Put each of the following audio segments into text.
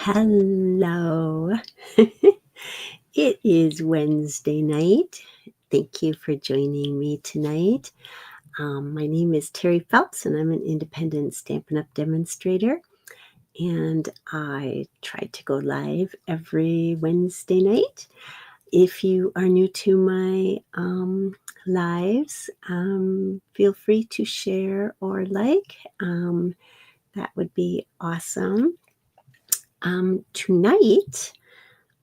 Hello. It is Wednesday night. Thank you for joining me tonight. My name is Terry Phelps, and I'm an independent Stampin' Up! Demonstrator. And I try to go live every Wednesday night. If you are new to my lives, feel free to share or like. That would be awesome. Tonight,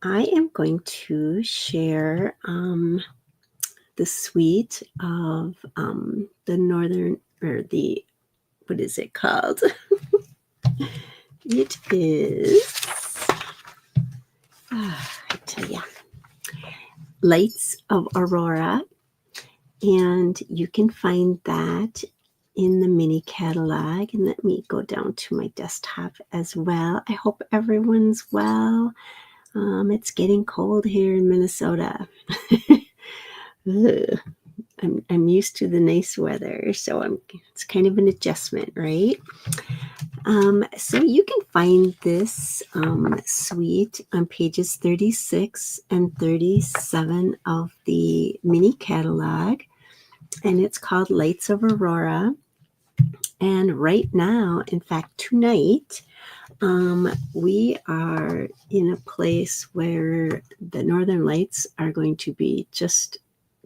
I am going to share the suite of the northern, or the, what is it called? It is, I tell ya, Lights of Aurora. And you can find that in the mini catalog. And let me go down to my desktop as well. I hope everyone's well. It's getting cold here in Minnesota. I'm used to the nice weather, so it's kind of an adjustment, right? So you can find this suite on pages 36 and 37 of the mini catalog, and it's called Lights of Aurora. And right now, in fact, tonight, we are in a place where the northern lights are going to be just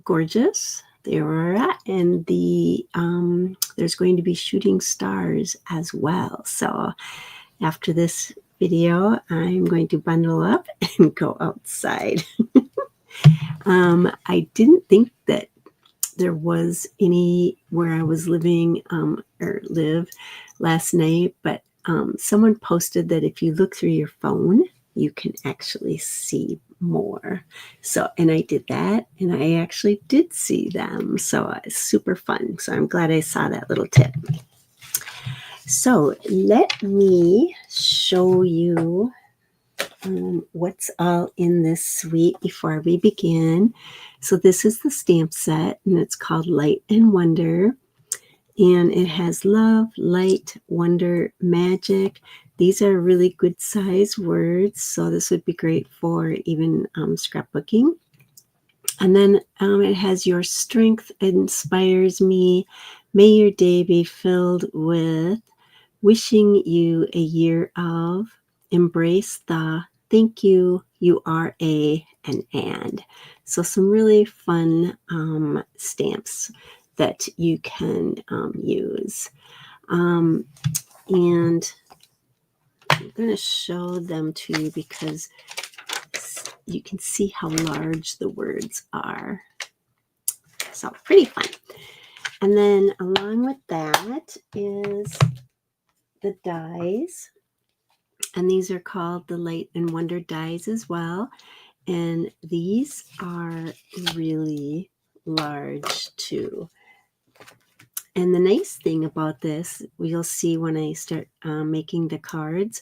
gorgeous, the aurora, and there's going to be shooting stars as well. So after this video, I'm going to bundle up and go outside. I didn't think that there was any where I was living or live last night, but someone posted that if you look through your phone, you can actually see more. So, and I did that, and I actually did see them. So it's super fun. So I'm glad I saw that little tip. So let me show you what's all in this suite before we begin. So this is the stamp set, and it's called Light and Wonder. And it has love, light, wonder, magic. These are really good size words, so this would be great for even scrapbooking. And then it has your strength inspires me. May your day be filled with wishing you a year of embrace the thank you, you are a and. So some really fun stamps that you can use. And I'm going to show them to you because you can see how large the words are. So pretty fun. And then along with that is the dies. And these are called the Light and Wonder dies as well. And these are really large too. And the nice thing about this, you'll see when I start making the cards,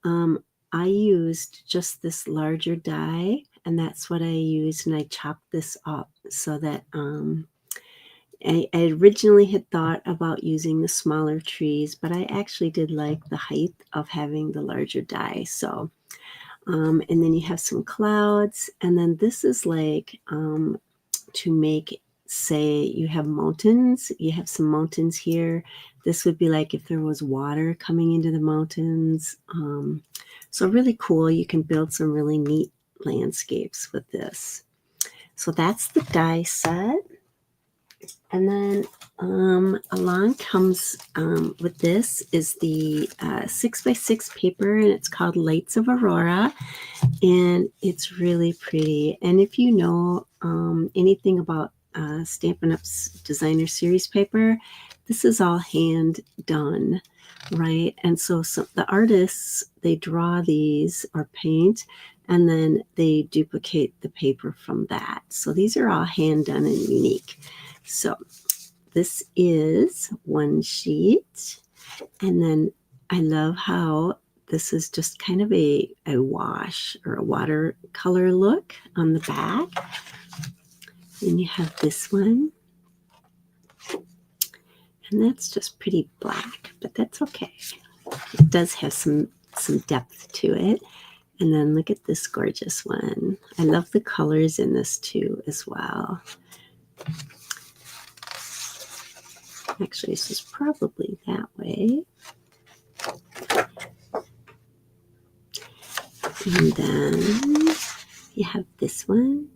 I used just this larger die, and that's what I used, and I chopped this up so that I originally had thought about using the smaller trees, but I actually did like the height of having the larger die. So, and then you have some clouds, and then this is like to make, say you have mountains, you have some mountains here. This would be like if there was water coming into the mountains. So really cool. You can build some really neat landscapes with this. So that's the die set. And then along comes with this is the 6x6 paper, and it's called Lights of Aurora, and it's really pretty. And if you know anything about Stampin' Up's designer series paper, this is all hand done, right? And so the artists, they draw these or paint, and then they duplicate the paper from that. So these are all hand done and unique. So this is one sheet, and then I love how this is just kind of a wash or a watercolor look on the back. And you have this one, and that's just pretty black, but that's okay. It does have some some depth to it. And then look at this gorgeous one. I love the colors in this too as well. Actually, this is probably that way. And then you have this one.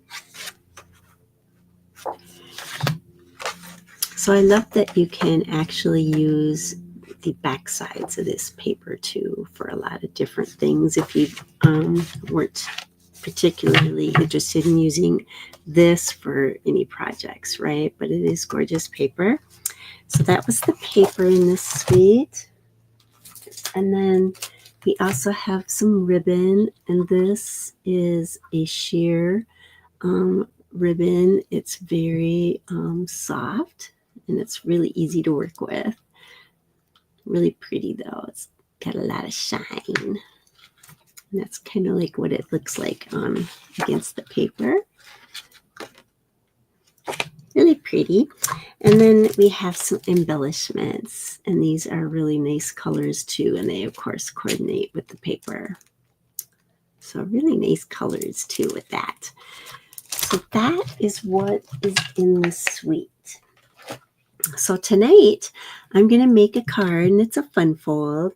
So I love that you can actually use the back sides of this paper too for a lot of different things if you weren't particularly interested in using this for any projects, right? But it is gorgeous paper. So that was the paper in this suite. And then we also have some ribbon, and this is a sheer ribbon. It's very soft, and it's really easy to work with. Really pretty though. It's got a lot of shine. And that's kind of like what it looks like against the paper. Really pretty. And then we have some embellishments, and these are really nice colors too, and they of course coordinate with the paper. So really nice colors too with that. So that is what is in the suite. So tonight I'm going to make a card, and it's a fun fold.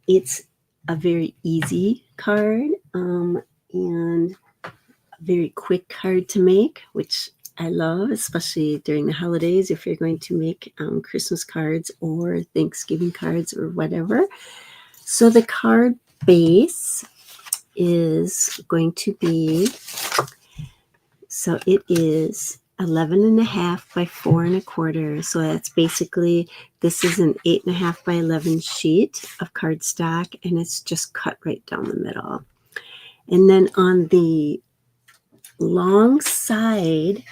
It's a very easy card and a very quick card to make, which I love, especially during the holidays if you're going to make Christmas cards or Thanksgiving cards or whatever. So the card base is going to be, so it is 11.5 by 4 1/4. So that's basically, this is an 8.5 by 11 sheet of cardstock, and it's just cut right down the middle. And then on the long side,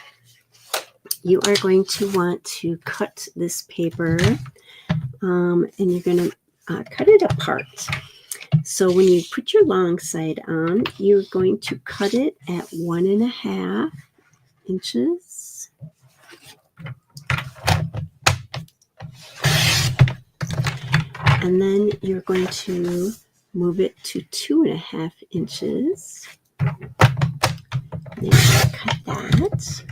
you are going to want to cut this paper, and you're going to cut it apart. So when you put your long side on, you're going to cut it at 1.5 inches. And then you're going to move it to 2.5 inches. Then cut that.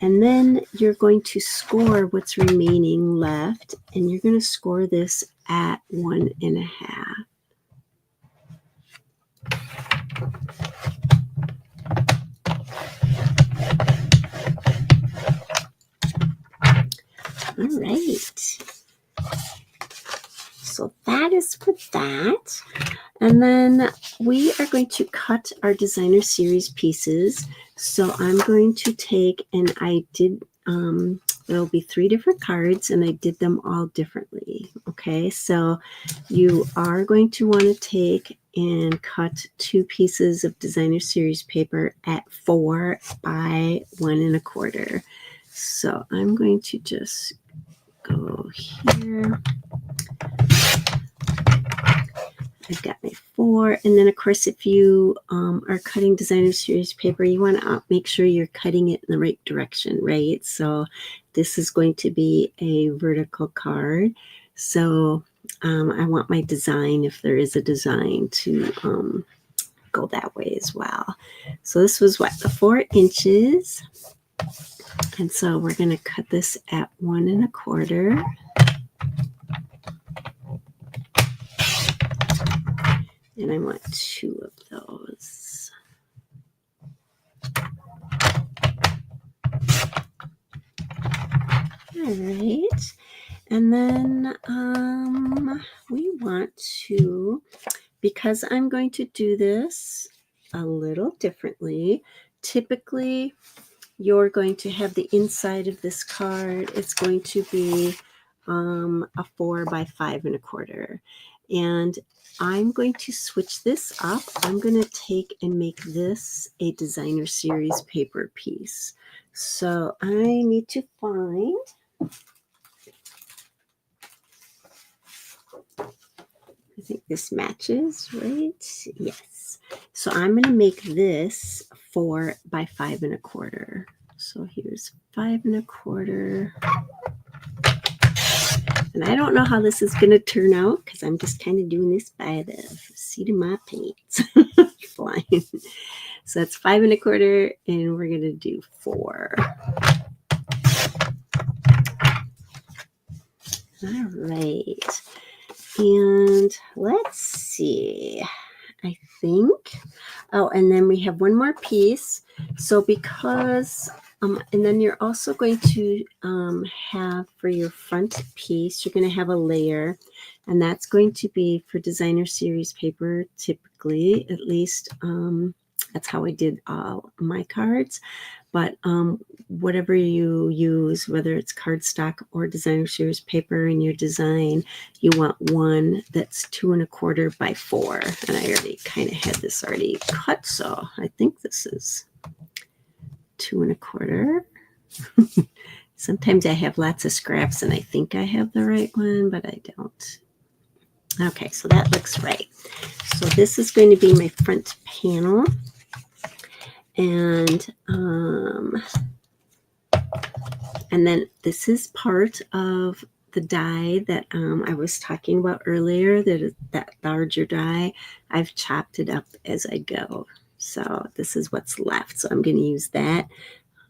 And then you're going to score what's remaining left, and you're going to score this at 1.5. All right. So that is for that. And then we are going to cut our designer series pieces. So I'm going to take, and I did, there'll be 3 different cards, and I did them all differently. Okay, so you are going to want to take and cut 2 pieces of designer series paper at 4 by 1 1/4. So I'm going to just go here. I've got my 4, and then of course if you are cutting designer series paper, you want to make sure you're cutting it in the right direction, right? So this is going to be a vertical card, so I want my design, if there is a design, to go that way as well. So this was what, the 4 inches, and so we're going to cut this at 1 1/4. And I want 2 of those. All right. And then we want to, because I'm going to do this a little differently, typically you're going to have the inside of this card, it's going to be a 4 by 5 1/4. And I'm going to switch this up. I'm going to take and make this a designer series paper piece. So I need to find, I think this matches, right? Yes. So I'm going to make this 4 by 5 1/4. So here's 5 1/4. And I don't know how this is going to turn out because I'm just kind of doing this by the seat of my pants. Flying. So that's 5 1/4, and we're going to do 4. All right. And let's see. I think. Oh, and then we have one more piece. So because, and then you're also going to have for your front piece, you're going to have a layer, and that's going to be for designer series paper, typically, at least. That's how I did all my cards. But whatever you use, whether it's cardstock or designer series paper in your design, you want one that's 2 1/4 by 4. And I already kind of had this already cut, so I think this is 2 1/4. Sometimes I have lots of scraps and I think I have the right one, but I don't. Okay, so that looks right. So this is going to be my front panel. And then this is part of the die that I was talking about earlier, that larger die. I've chopped it up as I go. So this is what's left. So I'm going to use that.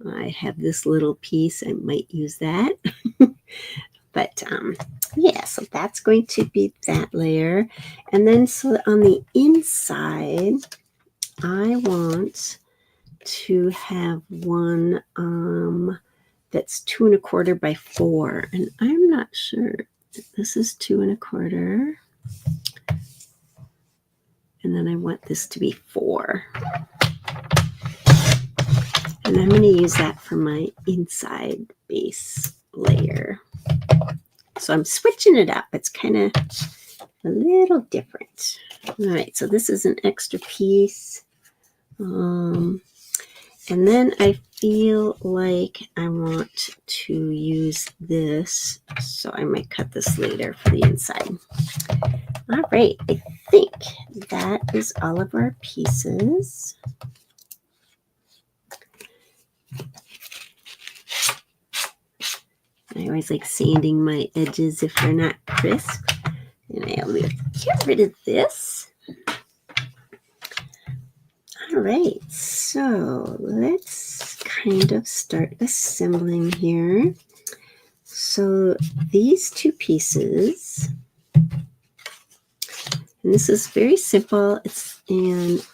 I have this little piece. I might use that. But yeah, so that's going to be that layer. And then so on the inside, I want to have one that's 2 1/4 by 4, and I'm not sure if this is 2 1/4, and then I want this to be 4, and I'm going to use that for my inside base layer. So I'm switching it up. It's kind of a little different. All right, so this is an extra piece. And then I feel like I want to use this, so I might cut this later for the inside. All right, I think that is all of our pieces. I always like sanding my edges if they're not crisp. And I will get rid of this. All right, so let's kind of start assembling here. So these 2 pieces, and this is very simple. And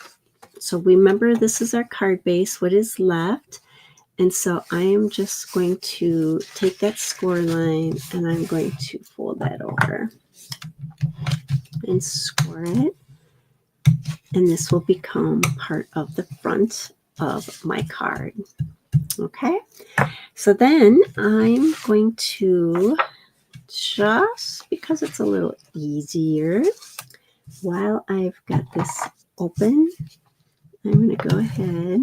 so remember, this is our card base, what is left. And so I am just going to take that score line and I'm going to fold that over and score it. And this will become part of the front of my card. Okay, so then I'm going to, just because it's a little easier, while I've got this open, I'm going to go ahead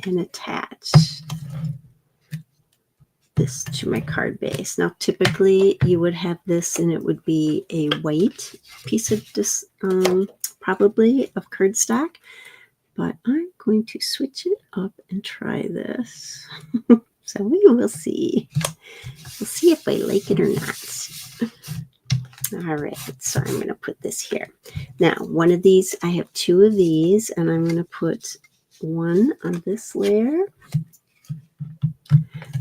and attach this to my card base. Now, typically you would have this and it would be a white piece of this, probably of cardstock, but I'm going to switch it up and try this. So we will see. We'll see if I like it or not. All right, so I'm going to put this here. Now, one of these, I have 2 of these, and I'm going to put one on this layer.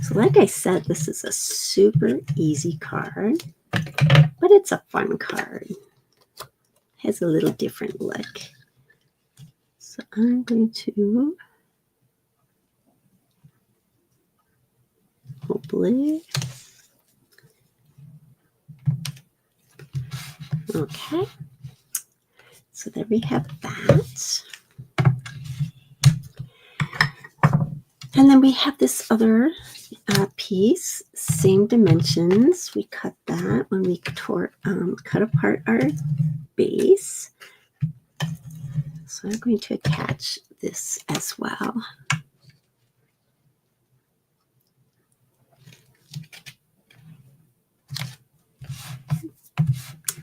So like I said, this is a super easy card, but it's a fun card. It has a little different look. So I'm going to hopefully, okay, so there we have that. And then we have this other piece, same dimensions. We cut that when we cut apart our base. So I'm going to attach this as well.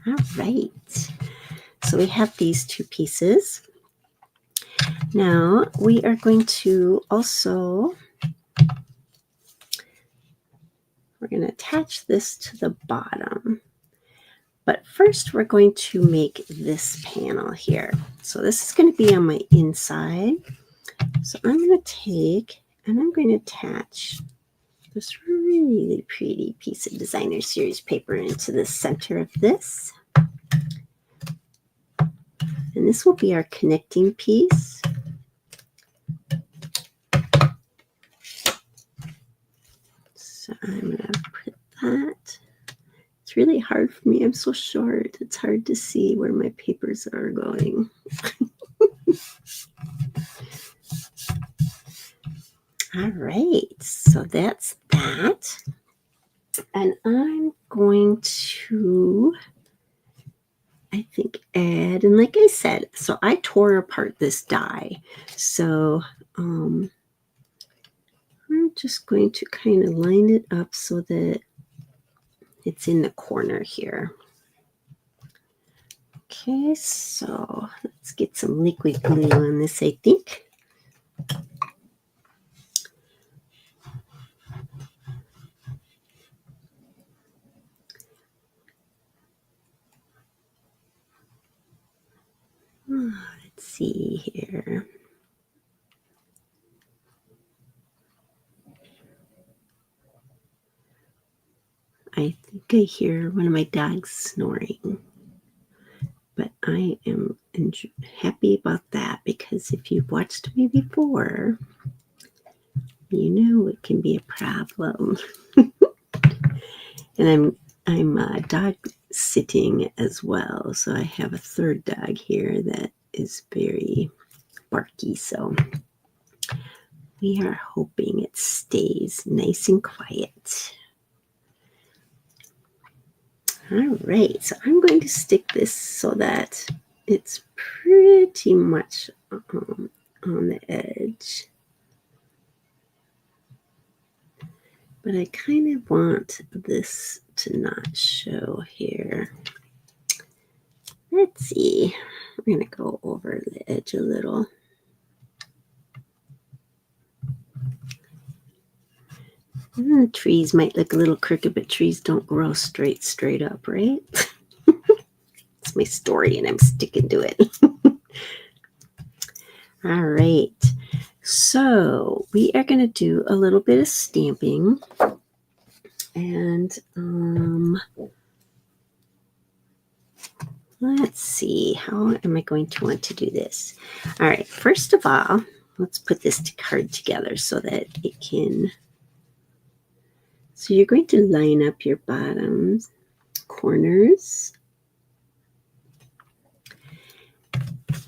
All right, so we have these 2 pieces. Now we are going to also, we're going to attach this to the bottom. But first we're going to make this panel here. So this is going to be on my inside. So I'm going to take and I'm going to attach this really pretty piece of designer series paper into the center of this. And this will be our connecting piece. So I'm going to put that. It's really hard for me. I'm so short. It's hard to see where my papers are going. All right, so that's that. And I'm going to, I think, add, and like I said, so I tore apart this die. So I'm just going to kind of line it up so that it's in the corner here. Okay, so let's get some liquid glue on this, I think. Let's see here. I think I hear one of my dogs snoring. But I am happy about that because if you've watched me before, you know it can be a problem. And I'm dog sitting as well, so I have a third dog here that is very barky. So we are hoping it stays nice and quiet. All right, so I'm going to stick this so that it's pretty much on the edge. But I kind of want this to not show here. Let's see. We're going to go over the edge a little. And the trees might look a little crooked, but trees don't grow straight up, right? It's my story and I'm sticking to it. All right. So we are going to do a little bit of stamping. And let's see, how am I going to want to do this? All right, first of all, let's put this card together so that it can. So you're going to line up your bottom corners.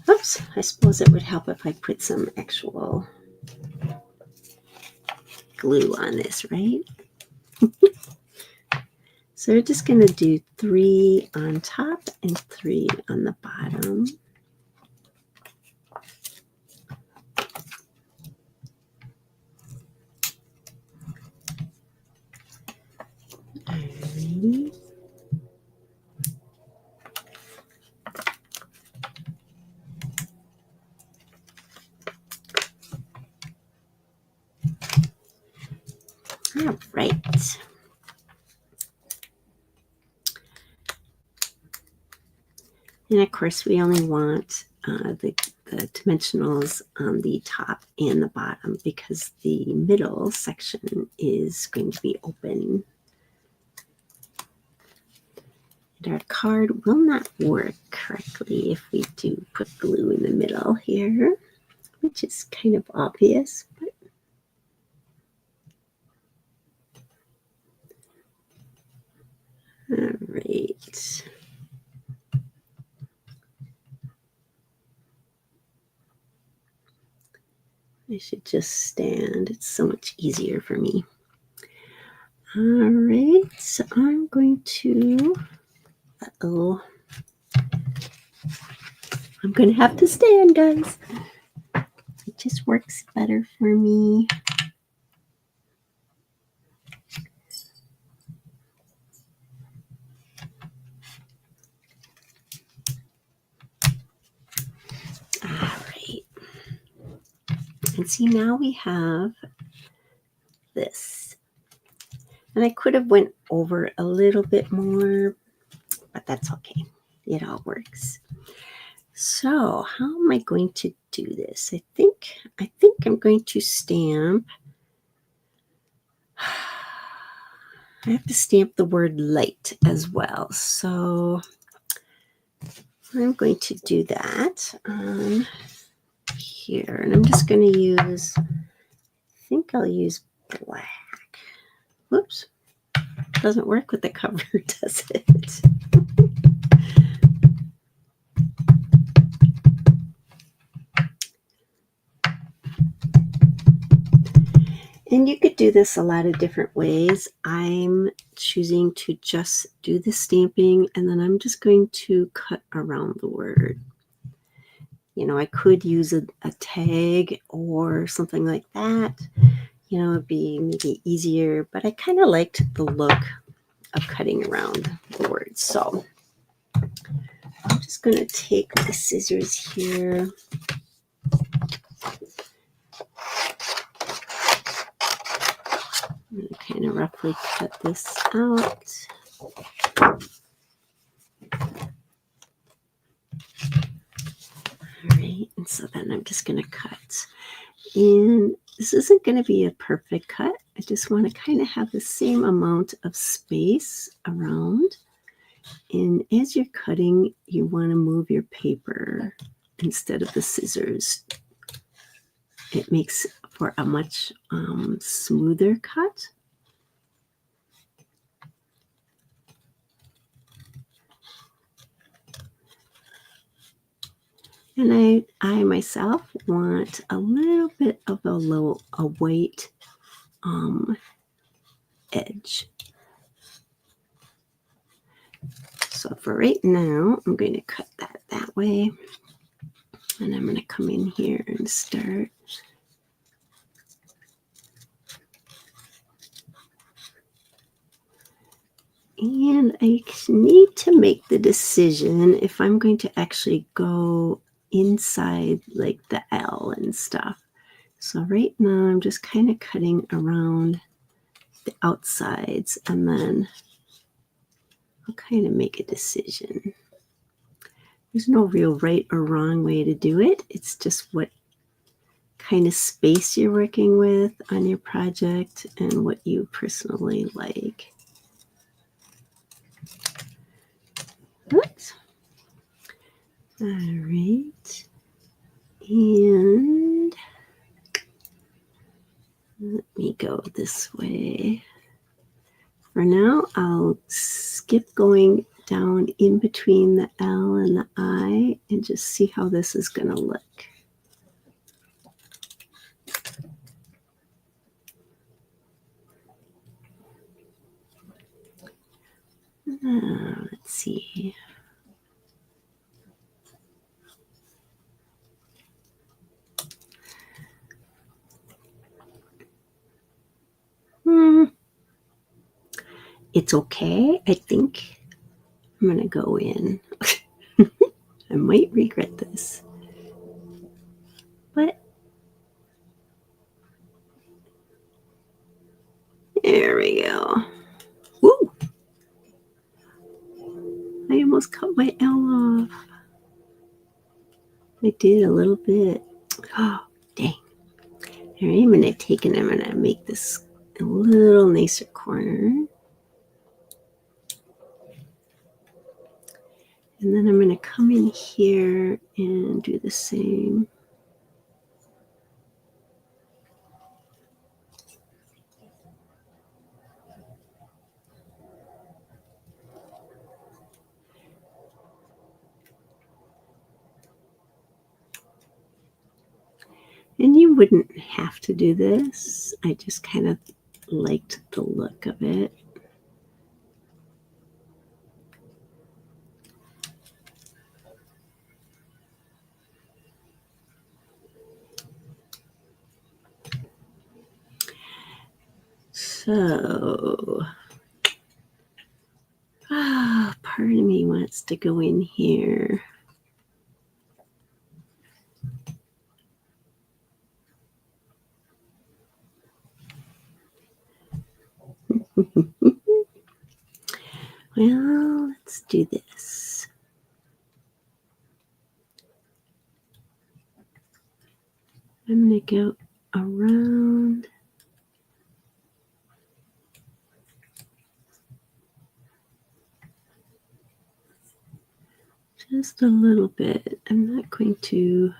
Oops, I suppose it would help if I put some actual glue on this, right? So we're just going to do 3 on top and 3 on the bottom. Alrighty. All right. And of course, we only want the dimensionals on the top and the bottom because the middle section is going to be open. And our card will not work correctly if we do put glue in the middle here, which is kind of obvious. But all right. I should just stand. It's so much easier for me. All right, so I'm going to, I'm going to have to stand, guys. It just works better for me. All right. And see, now we have this. And I could have went over a little bit more, but that's okay. It all works. So how am I going to do this? I think I'm going to stamp. I have to stamp the word light as well. So I'm going to do that here. And I'm just going to use, I think I'll use black. Whoops. Doesn't work with the cover, does it? And you could do this a lot of different ways. I'm choosing to just do the stamping, and then I'm just going to cut around the word. You know, I could use a tag or something like that. You know, it'd be maybe easier, but I kind of liked the look of cutting around the words. So I'm just going to take the scissors here. And kind of roughly cut this out. All right, and so then I'm just going to cut. And this isn't going to be a perfect cut. I just want to kind of have the same amount of space around. And as you're cutting, you want to move your paper instead of the scissors. It makes for a much smoother cut. And I myself want a little bit of a white edge. So for right now, I'm going to cut that way. And I'm going to come in here and start. And I need to make the decision if I'm going to actually go inside like the L and stuff. So right now I'm just kind of cutting around the outsides, and then I'll kind of make a decision. There's no real right or wrong way to do it. It's just what kind of space you're working with on your project and what you personally like. Oops. All right. And let me go this way. For now, I'll skip going down in between the L and the I and just see how this is going to look. Let's see. It's okay. I think I'm going to go in. I might regret this. But there we go. Woo! I almost cut my L off. I did a little bit. Oh, dang. All right, I'm going to take it. I'm going to make this a little nicer corner. And then I'm going to come in here and do the same. And you wouldn't have to do this. I just kind of liked the look of it. So, part of me wants to go in here. Well, let's do this. I'm going to go around. Just a little bit. I'm not going to.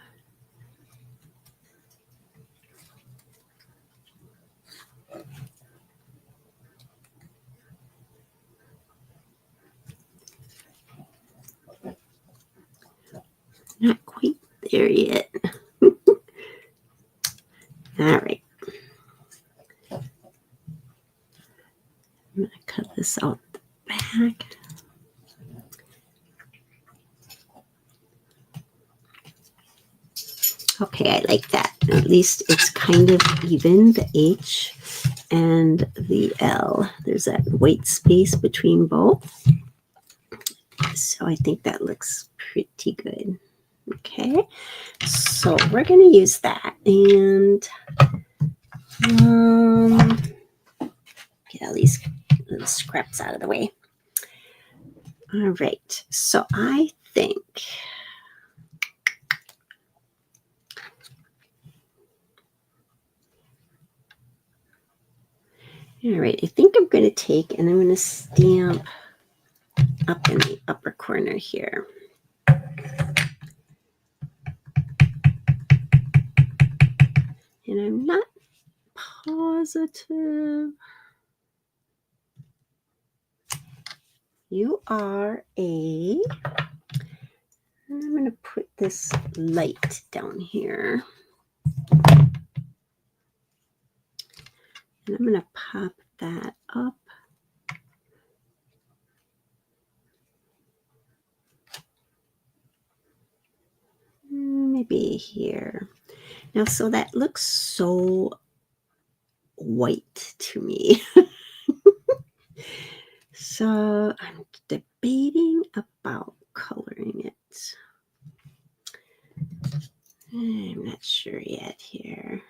Not quite there yet. All right. I'm going to cut this out the back. Okay, I like that. At least it's kind of even, the H and the L. There's that white space between both. So I think that looks pretty good. Okay, so we're going to use that and get all these little scraps out of the way. All right, so I think all right, I think I'm going to take and I'm going to stamp up in the upper corner here. And I'm not positive. You are a, and I'm going to put this light down here. And I'm going to pop that up. Maybe here. Now, so that looks so white to me. So I'm debating about coloring it. I'm not sure yet here.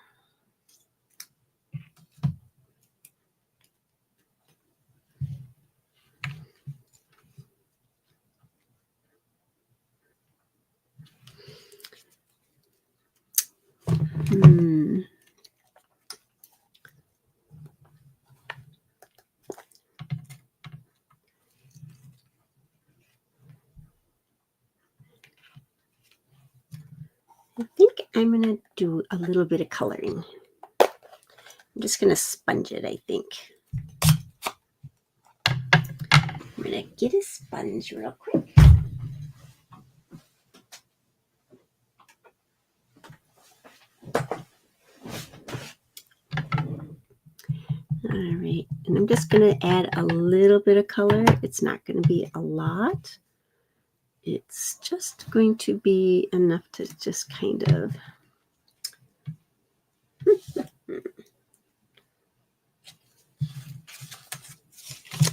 I think I'm going to do a little bit of coloring. I'm just going to sponge it, I think. I'm going to get a sponge real quick. All right, and I'm just going to add a little bit of color. It's not going to be a lot. It's just going to be enough to just kind of let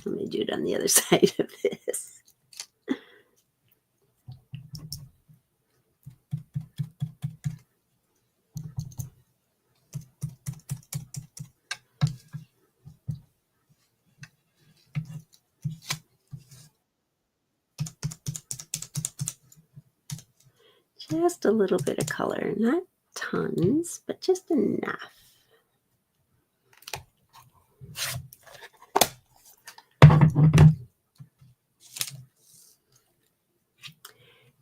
me do it on the other side of this. Just a little bit of color, not tons, but just enough.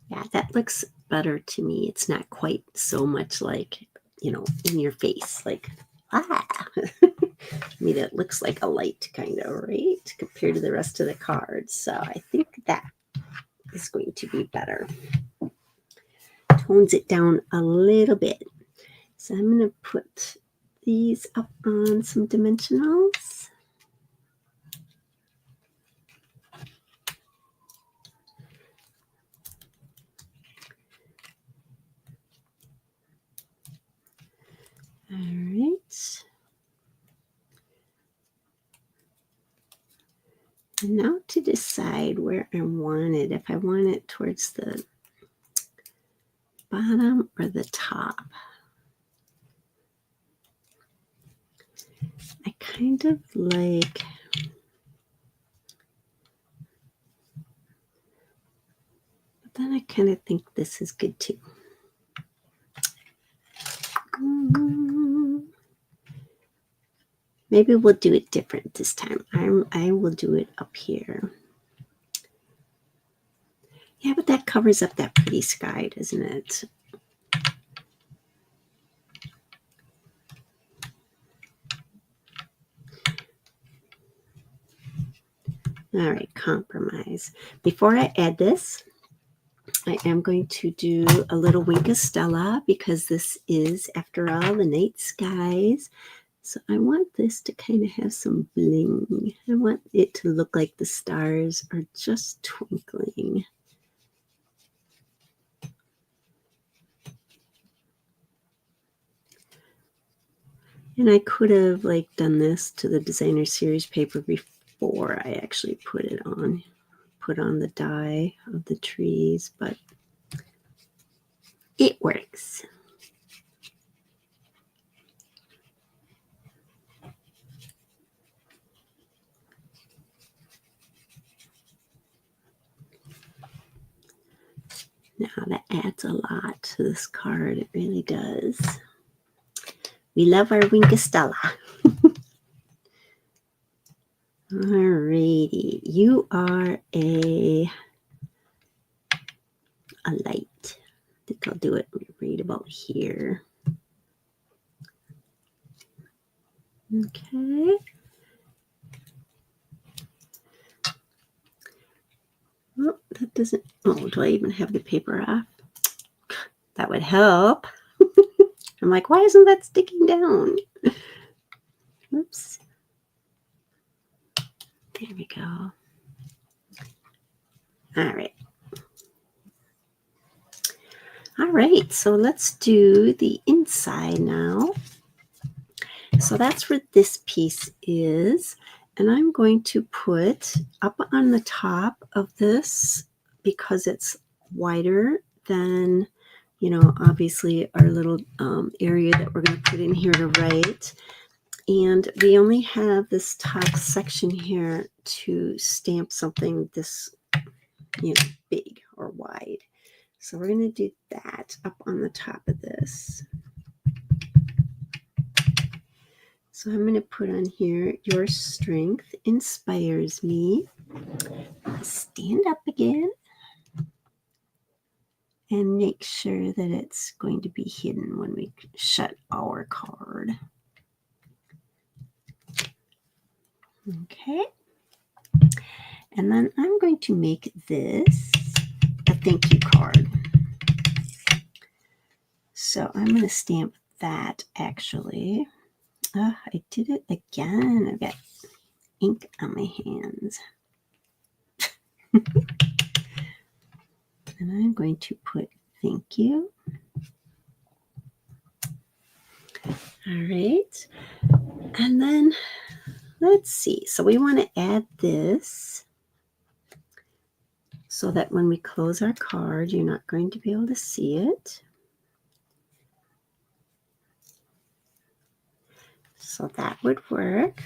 Yeah, that looks better to me. It's not quite so much like, in your face, like, I mean, it looks like a light kind of, right? Compared to the rest of the cards. So I think that is going to be better. Tones it down a little bit. So I'm going to put these up on some dimensionals. All right. And now to decide where I want it, if I want it towards the bottom or the top. I kind of like then I kind of think this is good too. Maybe we'll do it different this time. I will do it up here. Yeah, but that covers up that pretty sky, doesn't it? All right, compromise. Before I add this, I am going to do a little Wink of Stella because this is, after all, the night skies. So I want this to kind of have some bling. I want it to look like the stars are just twinkling. And I could have done this to the designer series paper before I actually put on the dye of the trees, but it works. Now that adds a lot to this card. It really does. We love our Wink of Stella. Alrighty, you are a light. I think I'll do it right about here. Okay. Oh, that doesn't. Oh, do I even have the paper off? That would help. I'm like, why isn't that sticking down? Whoops. There we go. All right. All right, so let's do the inside now. So that's where this piece is. And I'm going to put up on the top of this, because it's wider than, obviously our little area that we're going to put in here to write. And we only have this top section here to stamp something this, big or wide. So we're going to do that up on the top of this. So I'm going to put on here, your strength inspires me. Stand up again and make sure that it's going to be hidden when we shut our card. Okay. And then I'm going to make this a thank you card. So I'm going to stamp that actually. I did it again. I've got ink on my hands. And I'm going to put thank you. All right. And then let's see. So we want to add this so that when we close our card, you're not going to be able to see it. So that would work.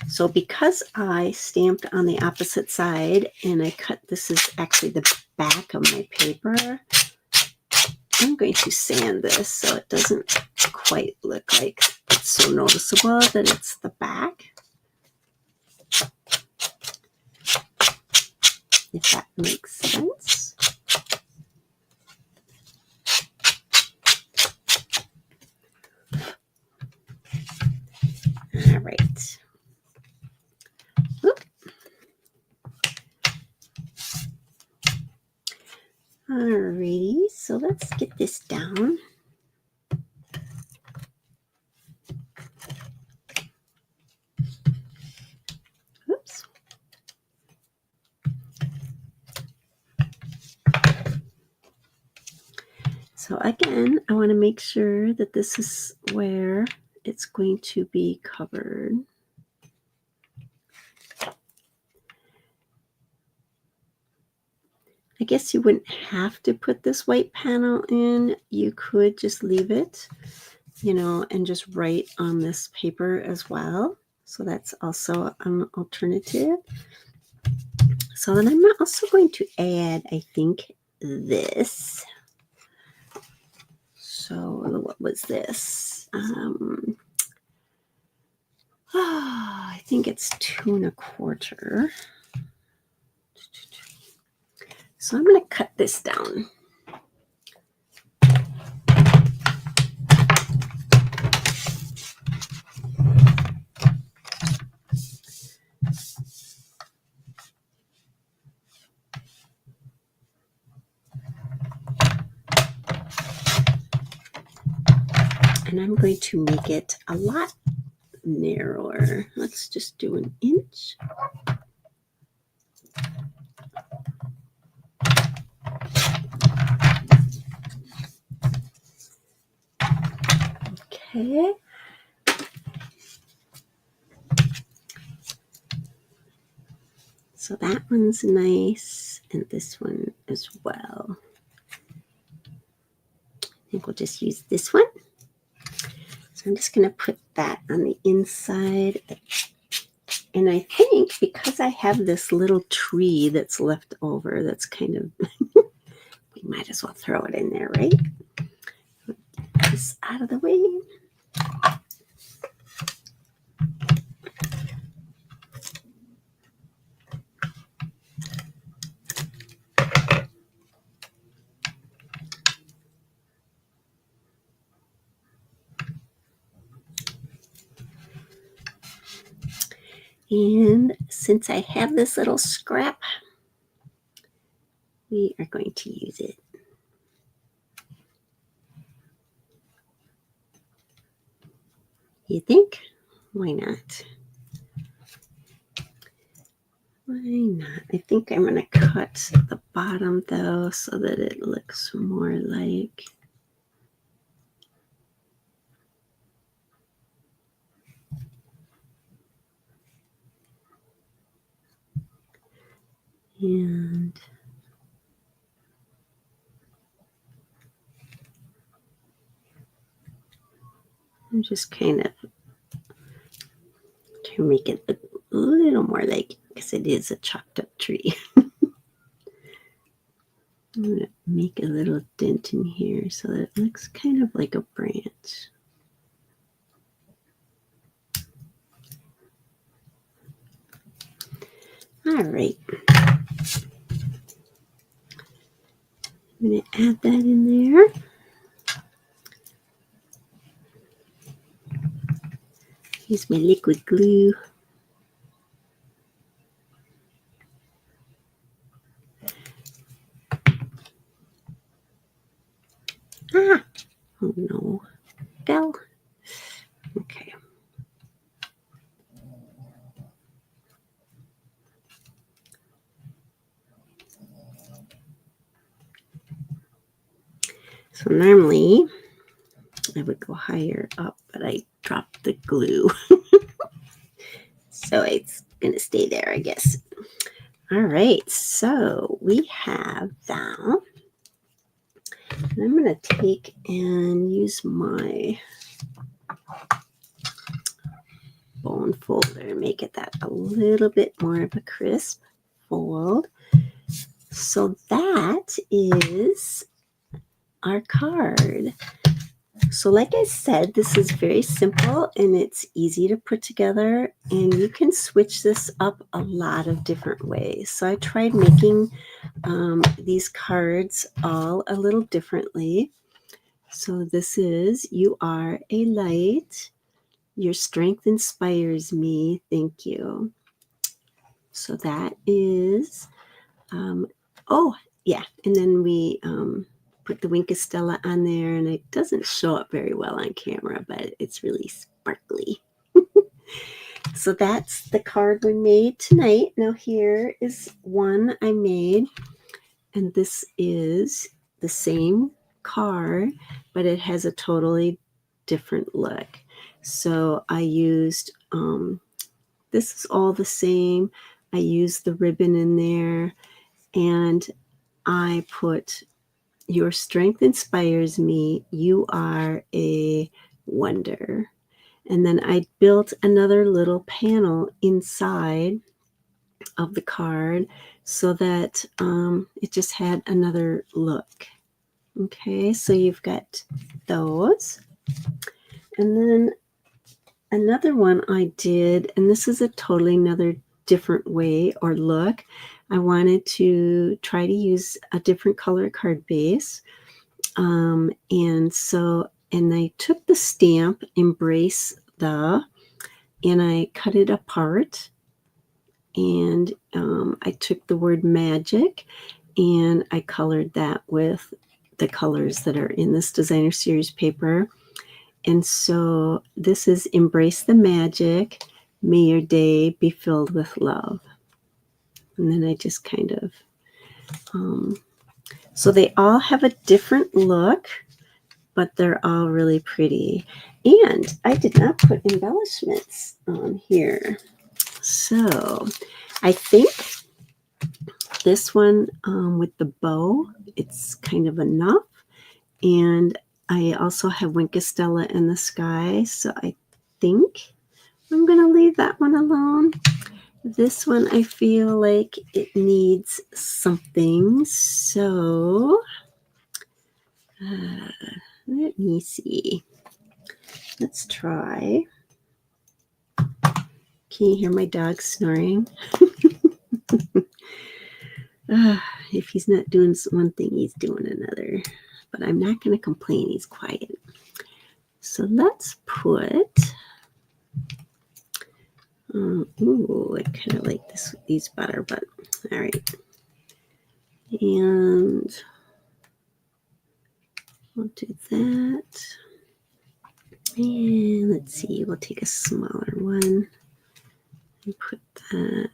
So because I stamped on the opposite side and I cut, this is actually the back of my paper, I'm going to sand this so it doesn't quite look like it's so noticeable that it's the back. If that makes sense. All right. Oop. Alrighty, so let's get this down. Oops. So again, I want to make sure that this is where it's going to be covered. I guess you wouldn't have to put this white panel in. You could just leave it, and just write on this paper as well. So that's also an alternative. So then I'm also going to add, I think, this. So what was this? I think it's 2 1/4. So I'm going to cut this down. And I'm going to make it a lot narrower. Let's just do 1 inch. Okay. So that one's nice, and this one as well. I think we'll just use this one. So I'm just going to put that on the inside. And I think because I have this little tree that's left over, that's kind of, we might as well throw it in there, right? Put this out of the way. And since I have this little scrap, we are going to use it. You think? Why not? Why not? I think I'm going to cut the bottom though so that it looks more like. And I'm just kind of trying to make it look a little more like, because it is a chopped up tree. I'm going to make a little dent in here so that it looks kind of like a branch. All right. I'm going to add that in there. Use my liquid glue. Ah! Oh no. Fell. Okay. So normally I would go higher up, but I dropped the glue. So it's going to stay there, I guess. All right. So we have that. And I'm going to take and use my bone folder and make it that a little bit more of a crisp fold. So that is our card. So like I said, this is very simple and it's easy to put together, and you can switch this up a lot of different ways. So I tried making these cards all a little differently. So this is, you are a light. Your strength inspires me. Thank you. So that is, oh, yeah. And then we put the Winkestella on there, and it doesn't show up very well on camera, but it's really sparkly. So that's the card we made tonight. Now here is one I made, and this is the same card, but it has a totally different look. So I used, this is all the same. I used the ribbon in there, and I put, your strength inspires me. You are a wonder. And then I built another little panel inside of the card so that it just had another look. Okay, so you've got those. And then another one I did, and this is a totally another different way or look. I wanted to try to use a different color card base. And I took the stamp, Embrace the, and I cut it apart. And I took the word magic and I colored that with the colors that are in this designer series paper. And so this is Embrace the Magic, May your day be filled with love. And then I just kind of, so they all have a different look, but they're all really pretty. And I did not put embellishments on here. So I think this one with the bow, it's kind of enough. And I also have Winkestella in the Sky, so I think I'm going to leave that one alone. This one, I feel like it needs something, so let me see. Let's try. Can you hear my dog snoring? If he's not doing one thing, he's doing another. But I'm not going to complain. He's quiet. So let's put. Ooh, I kind of like these better, but all right. And we'll do that. And let's see, we'll take a smaller one and put that.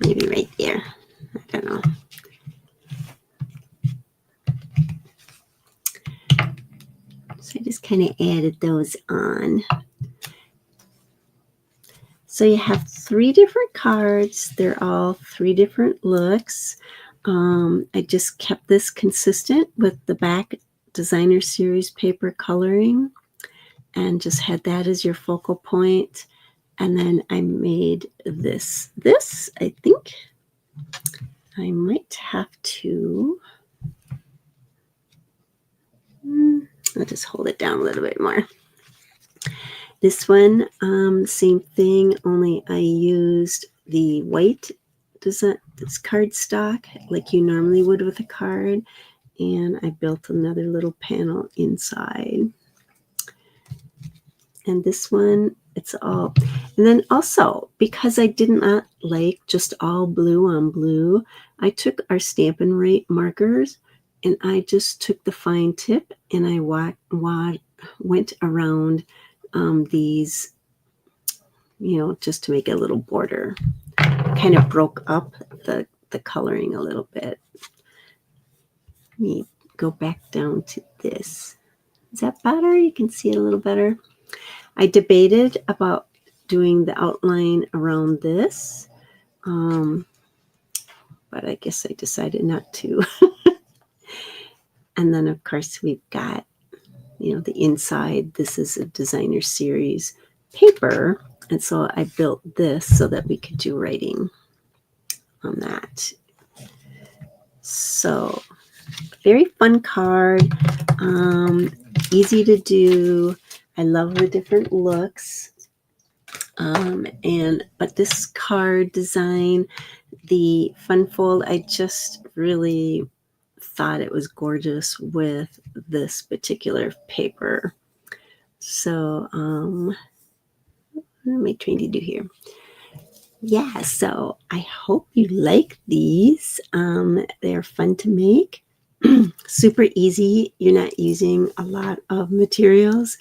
Maybe right there. I don't know. So I just kind of added those on. So you have 3 different cards. They're all 3 different looks. I just kept this consistent with the back designer series paper coloring and just had that as your focal point. And then I made this. This, I think I might have to, I'll just hold it down a little bit more. This one, same thing, only I used the white design, this cardstock like you normally would with a card, and I built another little panel inside. And this one, it's all, and then also because I did not like just all blue on blue, I took our Stampin' Rate markers and I just took the fine tip and I went around these, you know, just to make a little border. Kind of broke up the coloring a little bit. Let me go back down to this. Is that better? You can see it a little better. I debated about doing the outline around this, but I guess I decided not to. And then, of course, we've got, you know, the inside. This is a designer series paper, and so I built this so that we could do writing on that. So, very fun card, easy to do. I love the different looks. But this card design, the fun fold, I just really thought it was gorgeous with this particular paper. So, what am I trying to do here? Yeah, so I hope you like these. They're fun to make. Super easy. You're not using a lot of materials.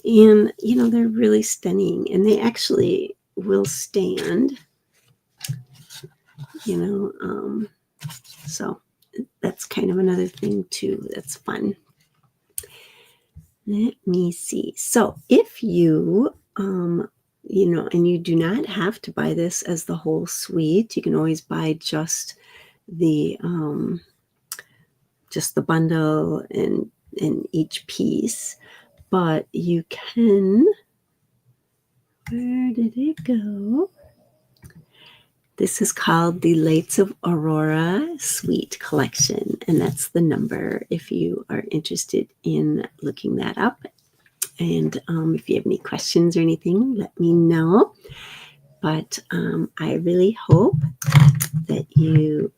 And, you know, they're really stunning. And they actually will stand, you know. So that's kind of another thing, too, that's fun. Let me see. So if you, you know, and you do not have to buy this as the whole suite. You can always buy just the just the bundle in each piece, but you can, where did it go? This is called the Lights of Aurora Suite Collection, and that's the number if you are interested in looking that up. And if you have any questions or anything, let me know. But I really hope that you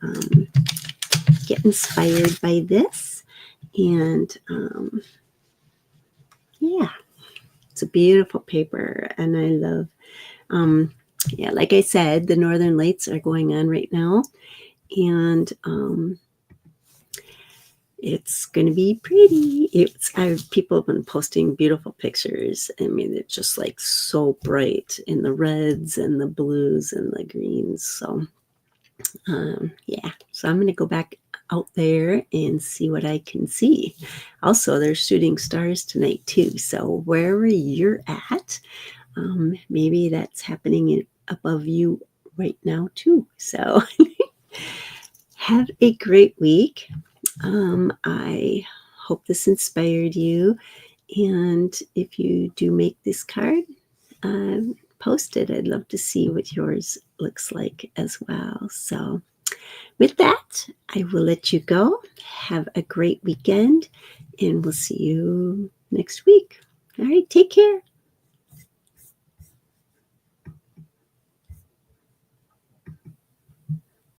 get inspired by this. And yeah, it's a beautiful paper. And I love, yeah, like I said, the Northern Lights are going on right now. And it's going to be pretty. People have been posting beautiful pictures. I mean, it's just like so bright in the reds and the blues and the greens. So yeah, so I'm going to go back out there and see what I can see. Also, they're shooting stars tonight too. So wherever you're at, maybe that's happening above you right now too. So have a great week. I hope this inspired you. And if you do make this card, post it. I'd love to see what yours looks like as well. So with that, I will let you go. Have a great weekend, and we'll see you next week. All right, take care.